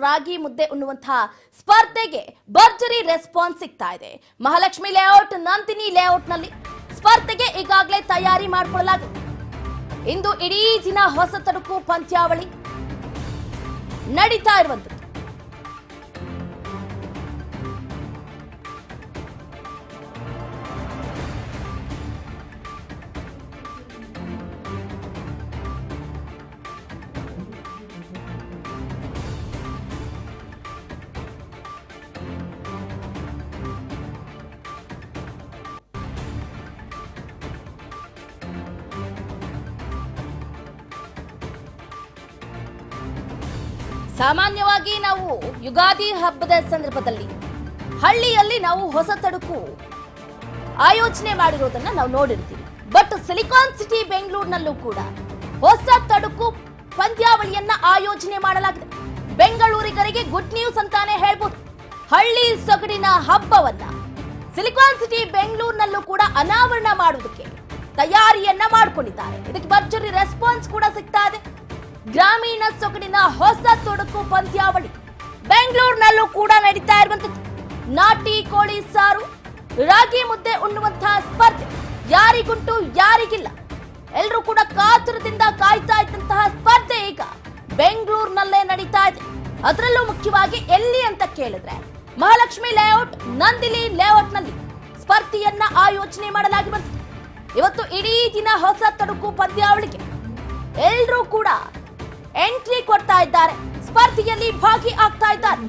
ರಾಗಿ ಮುದ್ದೆ ಉಣ್ಣುವಂತಹ ಸ್ಪರ್ಧೆಗೆ ಭರ್ಜರಿ ರೆಸ್ಪಾನ್ಸ್ ಸಿಗ್ತಾ ಇದೆ. ಮಹಾಲಕ್ಷ್ಮಿ ಲೇಔಟ್, ನಂದಿನಿ ಲೇಔಟ್ನಲ್ಲಿ ಸ್ಪರ್ಧೆಗೆ ಈಗಾಗಲೇ ತಯಾರಿ ಮಾಡಿಕೊಳ್ಳಲಾಗಿದೆ. ಇಂದು ಇಡೀ ದಿನ ಹೊಸ ತಡುಕು ಪಂದ್ಯಾವಳಿ ನಡೀತಾ ಇರುವಂತದ್ದು. ಸಾಮಾನ್ಯವಾಗಿ ನಾವು ಯುಗಾದಿ ಹಬ್ಬದ ಸಂದರ್ಭದಲ್ಲಿ ಹಳ್ಳಿಯಲ್ಲಿ ನಾವು ಹೊಸ ತಡುಕು ಆಯೋಜನೆ ಮಾಡಿರೋದನ್ನ ನಾವು ನೋಡಿರ್ತೀವಿ. ಬಟ್ ಸಿಲಿಕಾನ್ ಸಿಟಿ ಬೆಂಗಳೂರಿನಲ್ಲೂ ಕೂಡ ಹೊಸ ತಡುಕು ಪಂದ್ಯಾವಳಿಯನ್ನ ಆಯೋಜನೆ ಮಾಡಲಾಗಿದೆ. ಬೆಂಗಳೂರಿಗರಿಗೆ ಗುಡ್ ನ್ಯೂಸ್ ಅಂತಾನೆ ಹೇಳ್ಬೋದು. ಹಳ್ಳಿ ಸೊಗಡಿನ ಹಬ್ಬವನ್ನ ಸಿಲಿಕಾನ್ ಸಿಟಿ ಬೆಂಗಳೂರಿನಲ್ಲೂ ಕೂಡ ಅನಾವರಣ ಮಾಡುವುದಕ್ಕೆ ತಯಾರಿಯನ್ನ ಮಾಡಿಕೊಂಡಿದ್ದಾರೆ. ಇದಕ್ಕೆ ಭರ್ಜರಿ ರೆಸ್ಪಾನ್ಸ್ ಕೂಡ ಸಿಗ್ತಾ ಇದೆ. ಗ್ರಾಮೀಣ ಸೊಗಡಿನ ಹೊಸ ತೊಡಕು ಪಂದ್ಯಾವಳಿ ಬೆಂಗಳೂರಿನಲ್ಲೂ ಕೂಡ ನಡೀತಾ ಇರುವಂತದ್ದು. ನಾಟಿ ಕೋಳಿ ಸಾರು, ರಾಗಿ ಮುದ್ದೆ ಉಣ್ಣುವಂತಹ ಸ್ಪರ್ಧೆ ಯಾರಿಗುಂಟು ಯಾರಿಗಿಲ್ಲ, ಎಲ್ಲರೂ ಕೂಡ ಕಾತುರದಿಂದ ಕಾಯ್ತಾ ಇದ್ದಂತಹ ಸ್ಪರ್ಧೆ ಈಗ ಬೆಂಗಳೂರಿನಲ್ಲೇ ನಡೀತಾ ಇದೆ. ಅದರಲ್ಲೂ ಮುಖ್ಯವಾಗಿ ಎಲ್ಲಿ ಅಂತ ಕೇಳಿದ್ರೆ ಮಹಾಲಕ್ಷ್ಮಿ ಲೇಔಟ್, ನಂದಿನಿ ಲೇಔಟ್ನಲ್ಲಿ ಸ್ಪರ್ಧೆಯನ್ನ ಆಯೋಜನೆ ಮಾಡಲಾಗಿರುವಂತದ್ದು. ಇವತ್ತು ಇಡೀ ದಿನ ಹೊಸ ತಡುಕು ಪಂದ್ಯಾವಳಿಗೆ ಎಲ್ಲರೂ ಕೂಡ ಎಂಟ್ರಿ ಕೊಡ್ತಾ ಇದ್ದಾರೆ, ಸ್ಪರ್ಧೆಯಲ್ಲಿ ಭಾಗಿ ಆಗ್ತಾ ಇದ್ದಾರೆ.